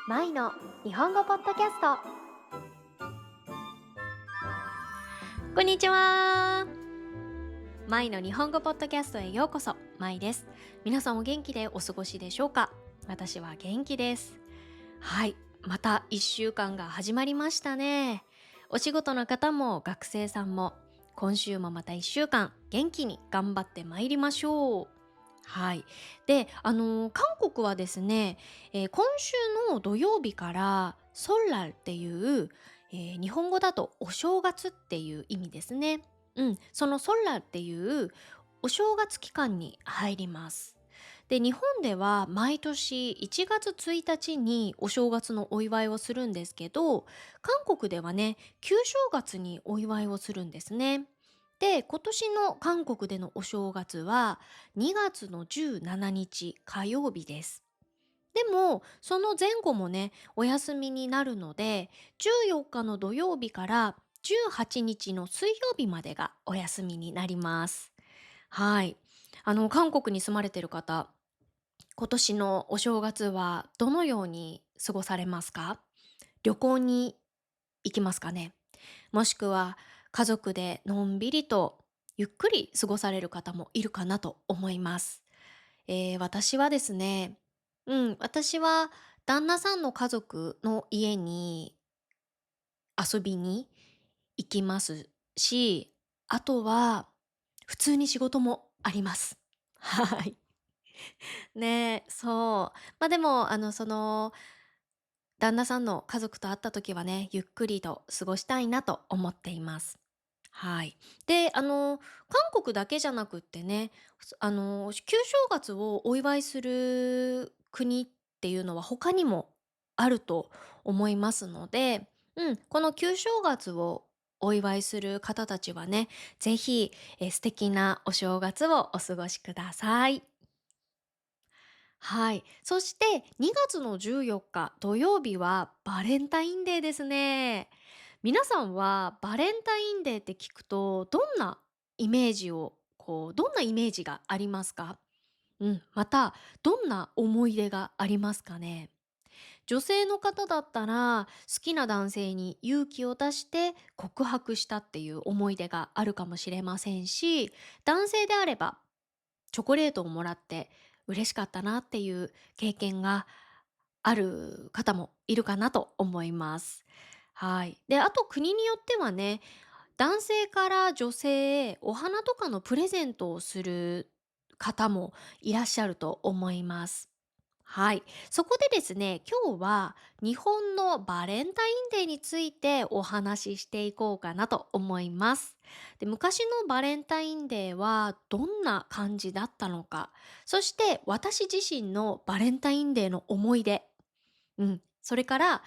マイの日本語ポッドキャスト。こんにちは。マイの日本語ポッドキャストへようこそ。マイです。皆さんお元気でお過ごしでしょうか？私は元気です。はい、また1週間が始まりましたね。お仕事の方も学生さんも今週もまた1週間元気に頑張ってまいりましょう。はい。で、韓国はですね、今週の土曜日からソンラルっていう、日本語だとお正月っていう意味ですね。そのソンラルっていうお正月期間に入ります。で、日本では毎年1月1日にお正月のお祝いをするんですけど、韓国ではね、旧正月にお祝いをするんですね。で、今年の韓国でのお正月は2月の17日火曜日です。でも、その前後もね、お休みになるので、14日の土曜日から18日の水曜日までがお休みになります。はい。韓国に住まれてる方、今年のお正月はどのように過ごされますか？旅行に行きますかね？もしくは家族でのんびりとゆっくり過ごされる方もいるかなと思います。私はですね、私は旦那さんの家族の家に遊びに行きますし、あとは普通に仕事もあります。はい。ねえ、そう。でも、旦那さんの家族と会った時はね、ゆっくりと過ごしたいなと思っています。はい。で、韓国だけじゃなくってね、旧正月をお祝いする国っていうのは他にもあると思いますので、この旧正月をお祝いする方たちはね、ぜひ、素敵なお正月をお過ごしください。はい。そして2月の14日土曜日はバレンタインデーですね。皆さんはバレンタインデーって聞くとどんなイメージがありますか？またどんな思い出がありますかね？女性の方だったら好きな男性に勇気を出して告白したっていう思い出があるかもしれませんし、男性であればチョコレートをもらって嬉しかったなっていう経験がある方もいるかなと思います。はい。で、あと国によってはね、男性から女性へお花とかのプレゼントをする方もいらっしゃると思います。はい。そこでですね、今日は日本のバレンタインデーについてお話ししていこうかなと思います。で、昔のバレンタインデーはどんな感じだったのか、そして私自身のバレンタインデーの思い出、それから、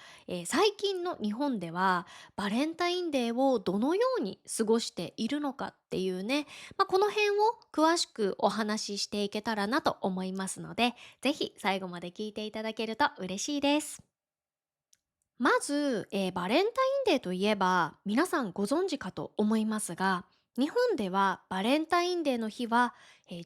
最近の日本ではバレンタインデーをどのように過ごしているのかっていうね、この辺を詳しくお話ししていけたらなと思いますので、ぜひ最後まで聞いていただけると嬉しいです。まず、バレンタインデーといえば皆さんご存知かと思いますが、日本ではバレンタインデーの日は、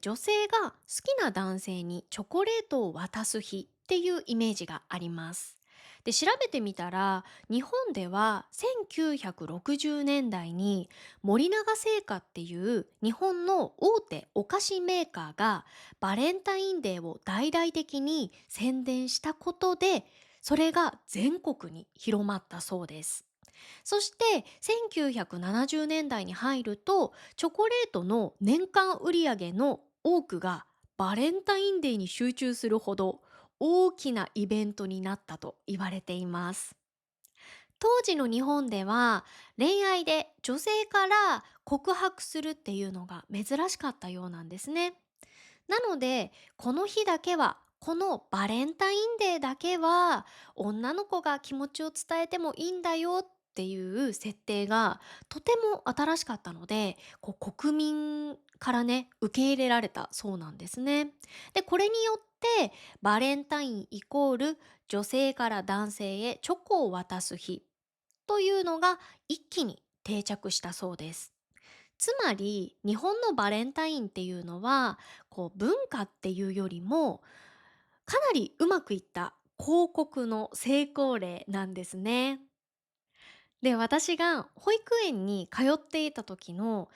女性が好きな男性にチョコレートを渡す日っていうイメージがあります。で、調べてみたら、日本では1960年代に森永製菓っていう日本の大手お菓子メーカーがバレンタインデーを大々的に宣伝したことで、それが全国に広まったそうです。そして1970年代に入ると、チョコレートの年間売上の多くがバレンタインデーに集中するほど大きなイベントになったと言われています。当時の日本では恋愛で女性から告白するっていうのが珍しかったようなんですね。なので、この日だけは、このバレンタインデーだけは、女の子が気持ちを伝えてもいいんだよっていう設定がとても新しかったので、国民からね、受け入れられたそうなんですね。で、これによって、バレンタインイコール女性から男性へチョコを渡す日というのが一気に定着したそうです。つまり日本のバレンタインっていうのは文化っていうよりもかなりうまくいった広告の成功例なんですね。で、私が保育園に通っていた時の、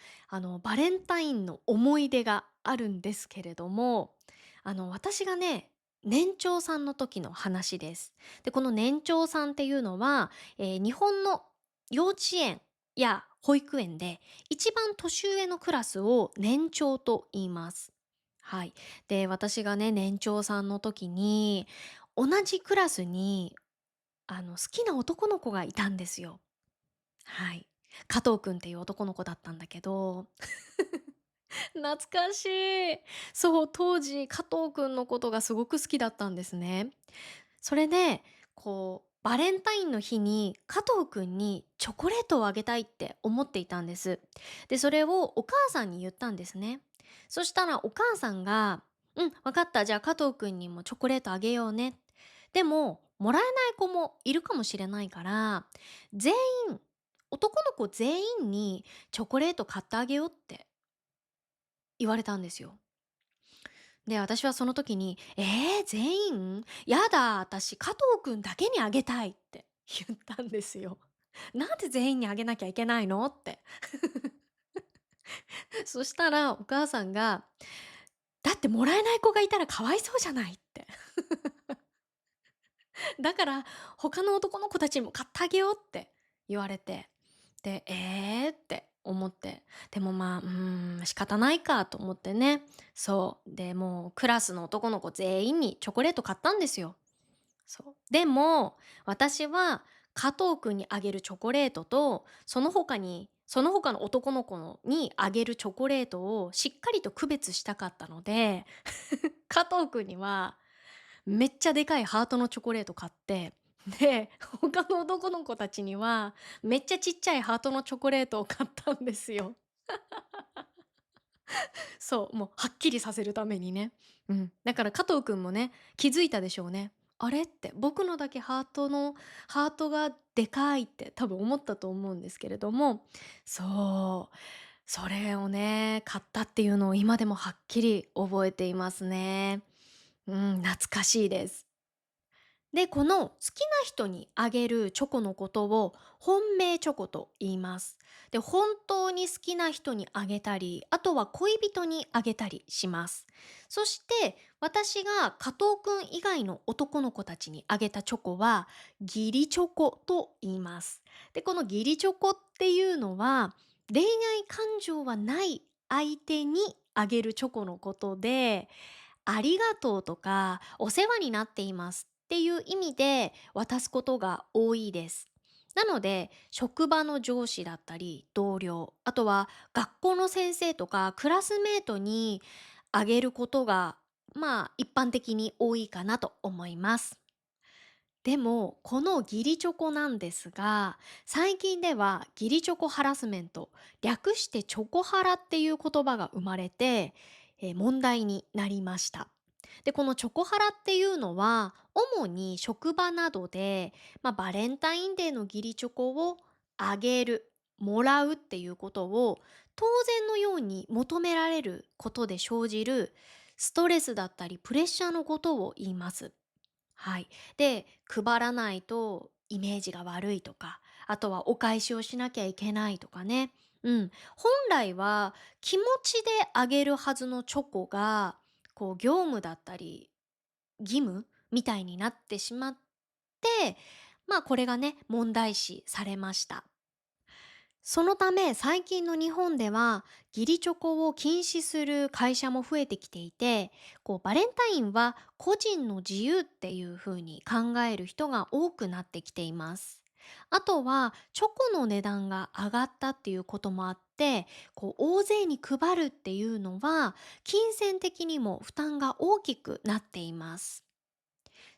バレンタインの思い出があるんですけれども、私がね、年長さんの時の話です。で、この年長さんっていうのは、日本の幼稚園や保育園で一番年上のクラスを年長と言います。はい。で、私がね、年長さんの時に、同じクラスに、好きな男の子がいたんですよ。はい。加藤くんっていう男の子だったんだけど、懐かしい。そう、当時、加藤くんのことがすごく好きだったんですね。それで、バレンタインの日に加藤くんにチョコレートをあげたいって思っていたんです。で、それをお母さんに言ったんですね。そしたらお母さんが、うん、わかった。じゃあ加藤くんにもチョコレートあげようね。でも、もらえない子もいるかもしれないから、全員、男の子全員にチョコレート買ってあげようって言われたんですよ。で、私はその時に、全員やだ、私加藤くんだけにあげたいって言ったんですよ。なんで全員にあげなきゃいけないのって。そしたらお母さんが、だってもらえない子がいたらかわいそうじゃないって。だから他の男の子たちにも買ってあげようって言われて。で、って思って。でもまあ、仕方ないかと思ってね。そう。で、もうクラスの男の子全員にチョコレート買ったんですよ。そう。でも、私は加藤くんにあげるチョコレートと、その他の男の子のにあげるチョコレートをしっかりと区別したかったので、加藤くんにはめっちゃでかいハートのチョコレート買って、で、他の男の子たちにはめっちゃちっちゃいハートのチョコレートを買ったんですよ。そう、もうはっきりさせるためにね。うん。だから加藤くんもね、気づいたでしょうね。あれって、僕のだけハートがでかいって多分思ったと思うんですけれども、そう、それをね、買ったっていうのを今でもはっきり覚えていますね。うん、懐かしいです。で、この好きな人にあげるチョコのことを本命チョコと言います。で、本当に好きな人にあげたり、あとは恋人にあげたりします。そして私が加藤くん以外の男の子たちにあげたチョコは義理チョコと言います。で、この義理チョコっていうのは恋愛感情はない相手にあげるチョコのことで、ありがとうとか、お世話になっていますっていう意味で渡すことが多いです。なので、職場の上司だったり、同僚、あとは学校の先生とかクラスメートにあげることが、まあ一般的に多いかなと思います。でも、この義理チョコなんですが、最近では義理チョコハラスメント、略してチョコハラっていう言葉が生まれて、問題になりました。で、このチョコハラっていうのは、主に職場などで、バレンタインデーの義理チョコをあげる、もらうっていうことを当然のように求められることで生じるストレスだったりプレッシャーのことを言います。はい。で、配らないとイメージが悪いとか、あとはお返しをしなきゃいけないとかね。うん。本来は気持ちであげるはずのチョコが、業務だったり、義務みたいになってしまって、これがね、問題視されました。そのため最近の日本では義理チョコを禁止する会社も増えてきていて、バレンタインは個人の自由っていう風に考える人が多くなってきています。あとはチョコの値段が上がったっていうこともあって、大勢に配るっていうのは金銭的にも負担が大きくなっています。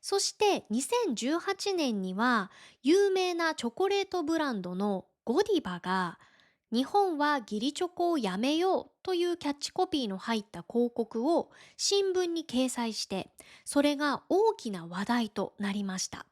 そして2018年には有名なチョコレートブランドのゴディバが日本は義理チョコをやめようというキャッチコピーの入った広告を新聞に掲載して、それが大きな話題となりました。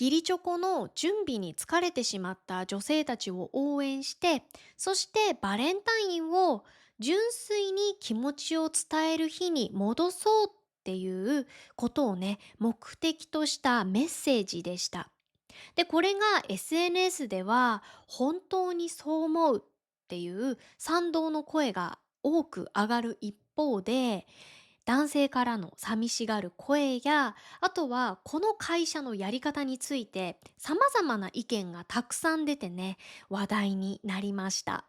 義理チョコの準備に疲れてしまった女性たちを応援して、そしてバレンタインを純粋に気持ちを伝える日に戻そうっっていうことをね、目的としたメッセージでした。で、これが SNS では本当にそう思うっていう賛同の声が多く上がる一方で、男性からの寂しがる声や、あとはこの会社のやり方について様々な意見がたくさん出てね、話題になりました。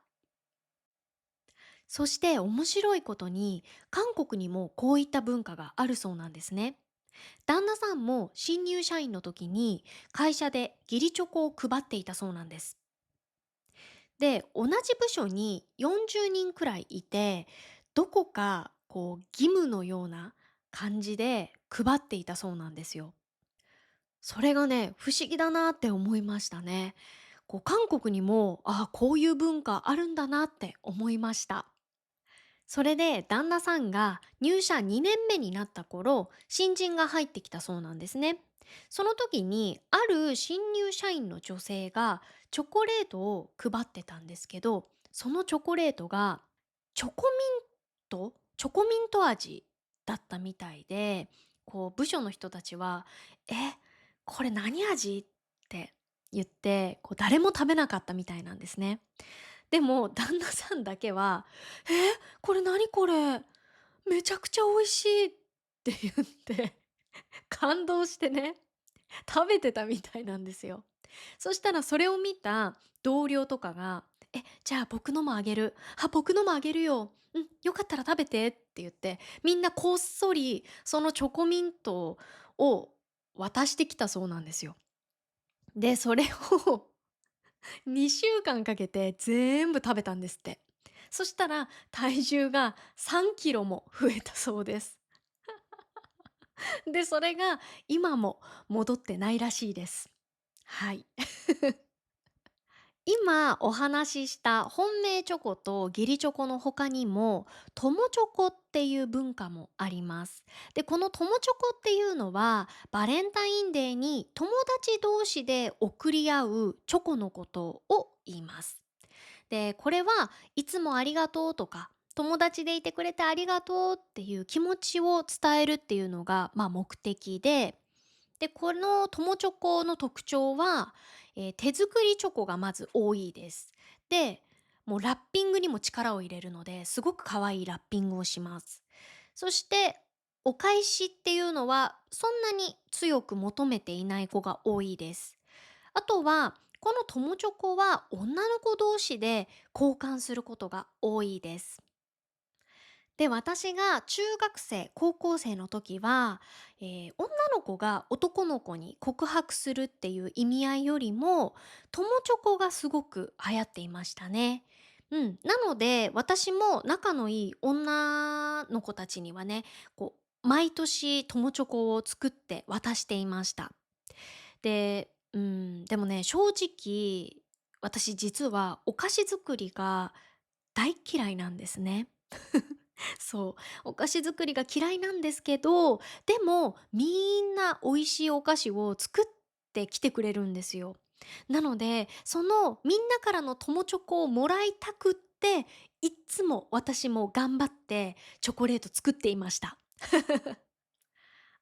そして面白いことに、韓国にもこういった文化があるそうなんですね。旦那さんも新入社員の時に会社で義理チョコを配っていたそうなんです。で、同じ部署に40人くらいいて、どこかこう義務のような感じで配っていたそうなんですよ。それがね、不思議だなって思いましたね。こう韓国にも、あ、こういう文化あるんだなって思いました。それで旦那さんが入社2年目になった頃、新人が入ってきたそうなんですね。その時にある新入社員の女性がチョコレートを配ってたんですけど、そのチョコレートがチョコミント味だったみたいで、こう部署の人たちは「え、これ何味？」って言って、こう誰も食べなかったみたいなんですね。でも旦那さんだけは「え、これ何これ、めちゃくちゃ美味しい」って言って感動してね、食べてたみたいなんですよ。そしたらそれを見た同僚とかが「え、じゃあ僕のもあげる。あ、僕のもあげるよ。うん、よかったら食べて」って言って、みんなこっそりそのチョコミントを渡してきたそうなんですよ。で、それを2週間かけて全部食べたんですって。そしたら体重が3キロも増えたそうです。で、それが今も戻ってないらしいです。はい。今お話しした本命チョコと義理チョコの他にも、友チョコっていう文化もあります。で、この友チョコっていうのは、バレンタインデーに友達同士で贈り合うチョコのことを言います。で、これはいつもありがとうとか、友達でいてくれてありがとうっていう気持ちを伝えるっていうのが、目的で、で、この友チョコの特徴は、手作りチョコがまず多いです。で、もうラッピングにも力を入れるので、すごく可愛いラッピングをします。そして、お返しっていうのは、そんなに強く求めていない子が多いです。あとは、この友チョコは女の子同士で交換することが多いです。で、私が中学生、高校生の時は、女の子が男の子に告白するっていう意味合いよりも、友チョコがすごく流行っていましたね。うん。なので、私も仲のいい女の子たちにはね、こ毎年友チョコを作って渡していました。で、でもね、正直、私実はお菓子作りが大っ嫌いなんですね。そう、お菓子作りが嫌いなんですけど、でもみんな美味しいお菓子を作ってきてくれるんですよ。なので、そのみんなからの友チョコをもらいたくって、いっつも私も頑張ってチョコレート作っていました。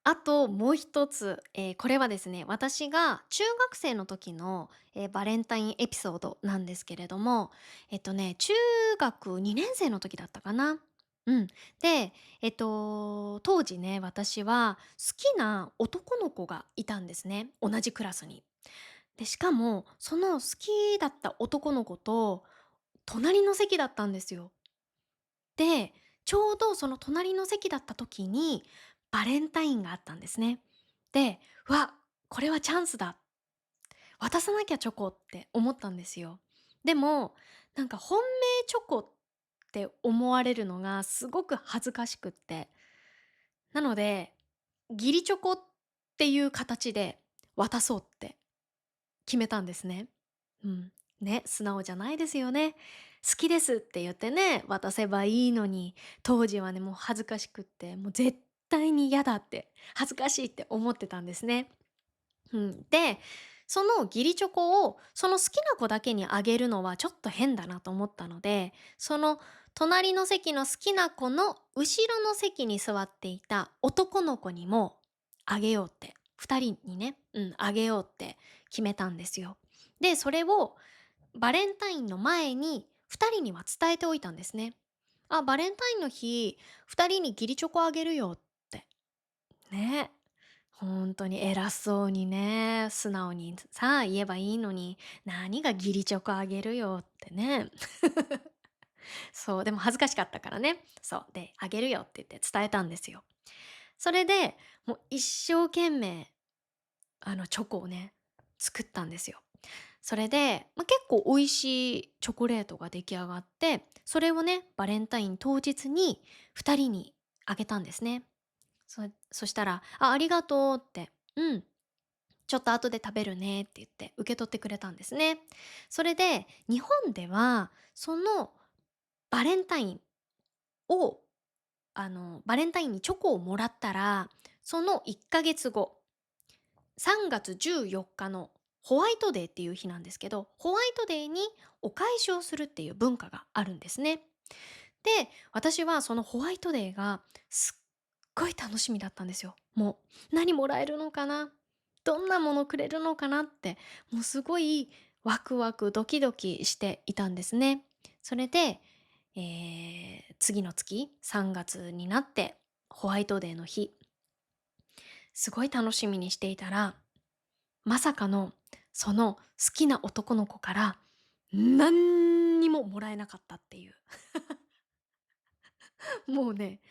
あともう一つ、これはですね、私が中学生の時の、バレンタインエピソードなんですけれども、中学2年生の時だったかな。うん。で、当時ね、私は好きな男の子がいたんですね、同じクラスに。で、しかも、その好きだった男の子と隣の席だったんですよ。で、ちょうどその隣の席だった時に、バレンタインがあったんですね。で、これはチャンスだ。渡さなきゃチョコって思ったんですよ。でも、なんか本命チョコって思われるのがすごく恥ずかしくって。なので、義理チョコっていう形で渡そうって決めたんですね。うん。ね、素直じゃないですよね。好きですって言ってね、渡せばいいのに、当時はね、もう恥ずかしくって、もう絶対に嫌だって、恥ずかしいって思ってたんですね。うん。で、その義理チョコを、その好きな子だけにあげるのはちょっと変だなと思ったので、その隣の席の好きな子の後ろの席に座っていた男の子にもあげようって、2人にね、あげようって決めたんですよ。で、それをバレンタインの前に2人には伝えておいたんですね。あ、バレンタインの日、2人に義理チョコあげるよって。ね。本当に偉そうにね、素直にさ、言えばいいのに、何が義理チョコあげるよってね。そう、でも恥ずかしかったからね。そう、で、あげるよって言って伝えたんですよ。それで、もう一生懸命、チョコをね、作ったんですよ。それで、結構美味しいチョコレートが出来上がって、それをね、バレンタイン当日に2人にあげたんですね。そしたら、「あ、ありがとう」って、ちょっと後で食べるねって言って受け取ってくれたんですね。それで、日本では、そのバレンタインを、バレンタインにチョコをもらったら、その1ヶ月後、3月14日のホワイトデーっていう日なんですけど、ホワイトデーにお返しをするっていう文化があるんですね。で、私はそのホワイトデーがすっごい楽しみだったんですよ。もう、何もらえるのかな、どんなものくれるのかなって、もうすごいワクワクドキドキしていたんですね。それで、次の月、3月になってホワイトデーの日、すごい楽しみにしていたら、まさかのその好きな男の子から何にももらえなかったっていう。もうね、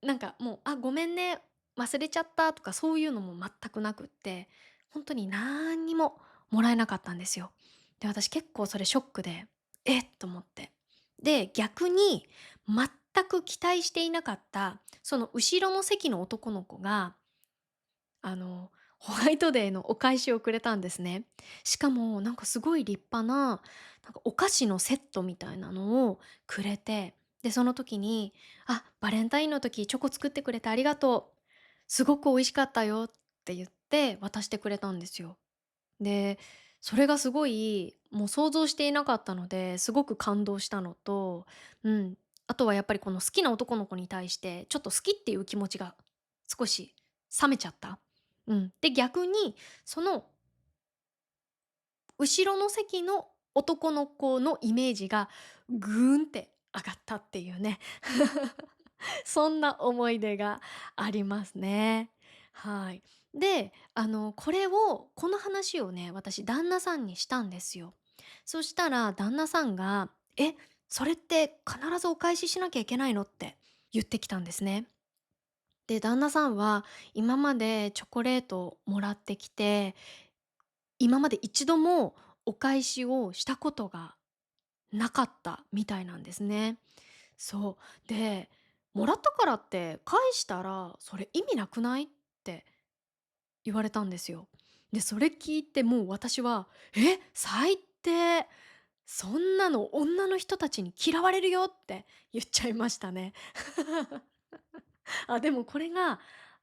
なんかもう、「あ、ごめんね、忘れちゃった」とかそういうのも全くなくって、ほんとになんにももらえなかったんですよ。で、私結構それショックで、「えっ！」と思って。で、逆に全く期待していなかった、その後ろの席の男の子が、あの、ホワイトデーのお返しをくれたんですね。しかもなんかすごい立派な、なんかお菓子のセットみたいなのをくれて、で、その時に、「あ、バレンタインの時チョコ作ってくれてありがとう。すごく美味しかったよ」って言って渡してくれたんですよ。で、それがすごい、もう想像していなかったので、すごく感動したのと、うん、あとはやっぱりこの好きな男の子に対して、ちょっと好きっていう気持ちが少し冷めちゃった。で、逆にその後ろの席の男の子のイメージがぐーんって上がったっていうね。そんな思い出がありますね。はい。で、この話をね、私旦那さんにしたんですよ。そしたら旦那さんが、「え、それって必ずお返ししなきゃいけないの？」って言ってきたんですね。で、旦那さんは今までチョコレートをもらってきて、今まで一度もお返しをしたことがなかったみたいなんですね。そう。で、もらったからって返したらそれ意味なくないって言われたんですよ。で、それ聞いてもう私は、最低。そんなの女の人たちに嫌われるよって言っちゃいましたね。あ、でもこれが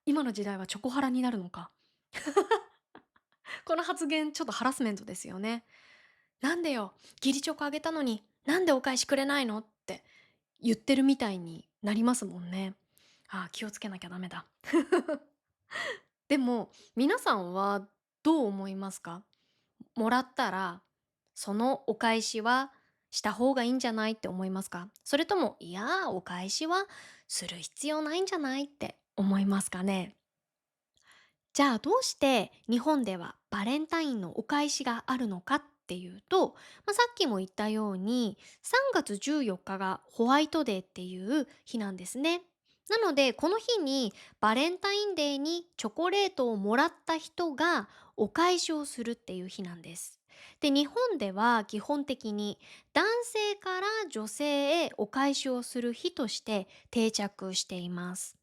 今の時代はチョコハラになるのか。この発言ちょっとハラスメントですよね。なんでよ、義理チョコあげたのに、なんでお返しくれないのって言ってるみたいになりますもんね。ああ、気をつけなきゃダメだ。でも、皆さんはどう思いますか？もらったら、そのお返しはした方がいいんじゃないって思いますか？それとも、いや、お返しはする必要ないんじゃないって思いますかね？じゃあどうして日本ではバレンタインのお返しがあるのかっていうと、さっきも言ったように3月14日がホワイトデーっていう日なんですね。なのでこの日にバレンタインデーにチョコレートをもらった人がお返しをするっていう日なんです。で、日本では基本的に男性から女性へお返しをする日として定着しています。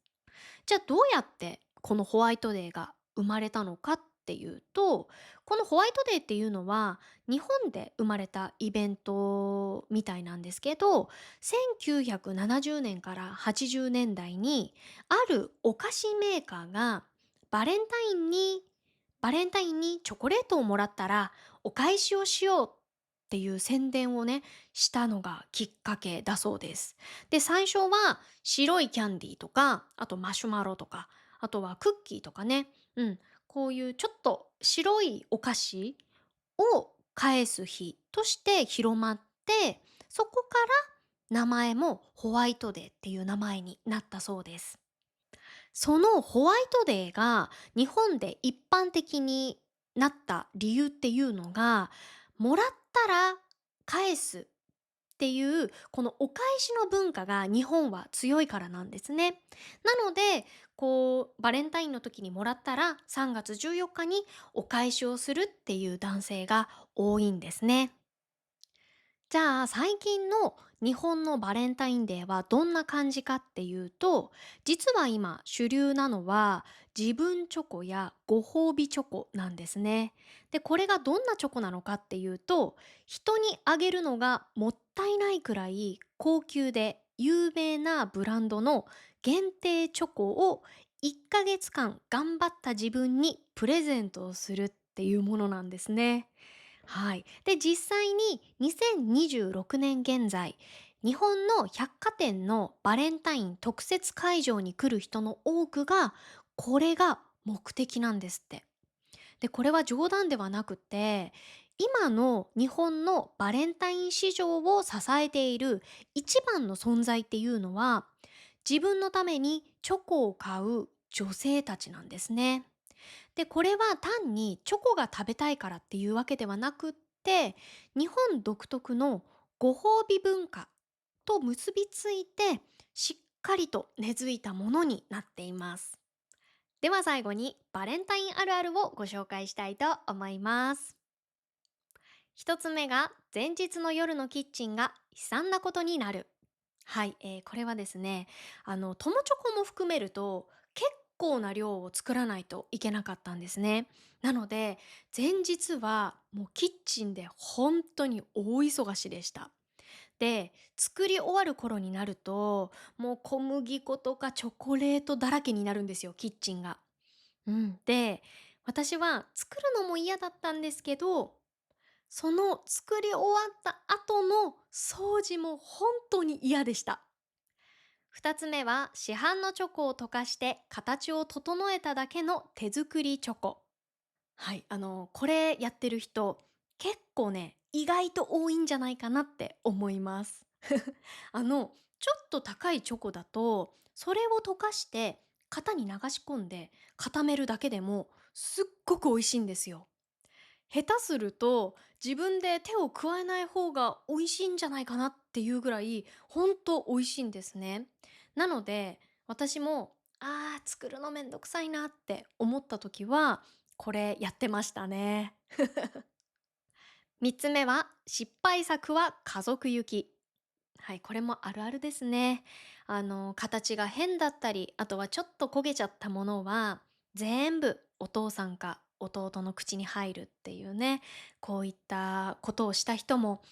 じゃあどうやってこのホワイトデーが生まれたのかっていうと、このホワイトデーっていうのは日本で生まれたイベントみたいなんですけど、1970年から80年代にあるお菓子メーカーがバレンタインにバレンタインにチョコレートをもらったらお返しをしようっっていう宣伝をね、したのがきっかけだそうです。で、最初は白いキャンディーとか、あとマシュマロとか、あとはクッキーとかね、うん、こういうちょっと白いお菓子を返す日として広まって、そこから名前もホワイトデーっていう名前になったそうです。そのホワイトデーが日本で一般的になった理由っていうのが、もらったら返すっていうこのお返しの文化が日本は強いからなんですね。なので、こうバレンタインの時にもらったら3月14日にお返しをするっていう男性が多いんですね。じゃあ最近の日本のバレンタインデーはどんな感じかっていうと、実は今主流なのは自分チョコやご褒美チョコなんですね。で、これがどんなチョコなのかっていうと、人にあげるのがもったいないくらい高級で有名なブランドの限定チョコを1ヶ月間頑張った自分にプレゼントをするっていうものなんですね。はい。で、実際に2026年現在、日本の百貨店のバレンタイン特設会場に来る人の多くが、これが目的なんですって。で、これは冗談ではなくて、今の日本のバレンタイン市場を支えている一番の存在っていうのは、自分のためにチョコを買う女性たちなんですね。で、これは単にチョコが食べたいからっていうわけではなくって、日本独特のご褒美文化と結びついて、しっかりと根付いたものになっています。では最後にバレンタインあるあるをご紹介したいと思います。一つ目が前日の夜のキッチンが悲惨なことになる。はい、これはですね、友チョコも含めると結構な量を作らないといけなかったんですね。なので、前日はもうキッチンで本当に大忙しでした。で、作り終わる頃になると、もう小麦粉とかチョコレートだらけになるんですよ、キッチンが。うん。で、私は作るのも嫌だったんですけど、その作り終わった後の掃除も本当に嫌でした。二つ目は市販のチョコを溶かして形を整えただけの手作りチョコ。はい、これやってる人結構ね、意外と多いんじゃないかなって思います。ちょっと高いチョコだと、それを溶かして型に流し込んで固めるだけでもすっごく美味しいんですよ。下手すると自分で手を加えない方が美味しいんじゃないかなっていうぐらいほんと美味しいんですね。なので私も作るのめんどくさいなって思った時はこれやってましたね。3つ目は失敗作は家族行き。はい、これもあるあるですね。形が変だったり、あとはちょっと焦げちゃったものは、全部お父さんか弟の口に入るっていうね、こういったことをした人も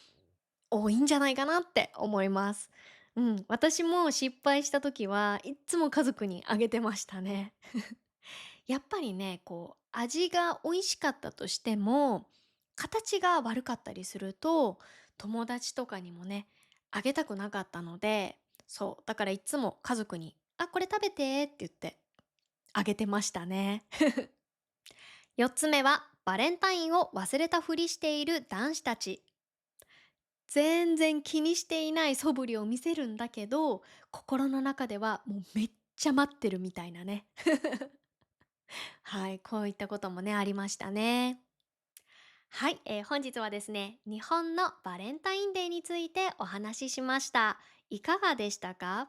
多いんじゃないかなって思います。うん、私も失敗した時はいっつも家族にあげてましたね。やっぱりね、こう、味が美味しかったとしても、形が悪かったりすると、友達とかにもね、あげたくなかったので、そう、だからいつも家族に、これ食べてって言ってあげてましたね。4つ目は、バレンタインを忘れたふりしている男子たち。全然気にしていない素振りを見せるんだけど、心の中ではもうめっちゃ待ってるみたいなね。はい、こういったこともね、ありましたね。はい、本日はですね、日本のバレンタインデーについてお話ししました。いかがでしたか？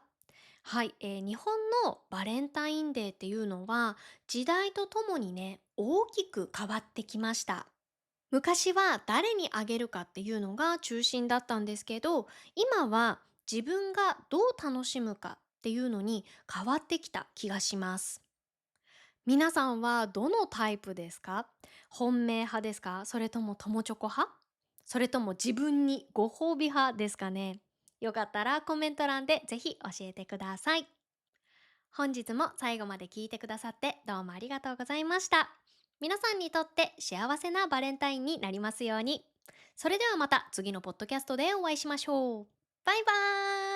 はい、日本のバレンタインデーっていうのは時代とともにね、大きく変わってきました。昔は誰にあげるかっていうのが中心だったんですけど、今は自分がどう楽しむかっていうのに変わってきた気がします。皆さんはどのタイプですか？本命派ですか？それとも友チョコ派？それとも自分にご褒美派ですかね？よかったらコメント欄でぜひ教えてください。本日も最後まで聞いてくださってどうもありがとうございました。皆さんにとって幸せなバレンタインになりますように。それではまた次のポッドキャストでお会いしましょう。バイバーイ。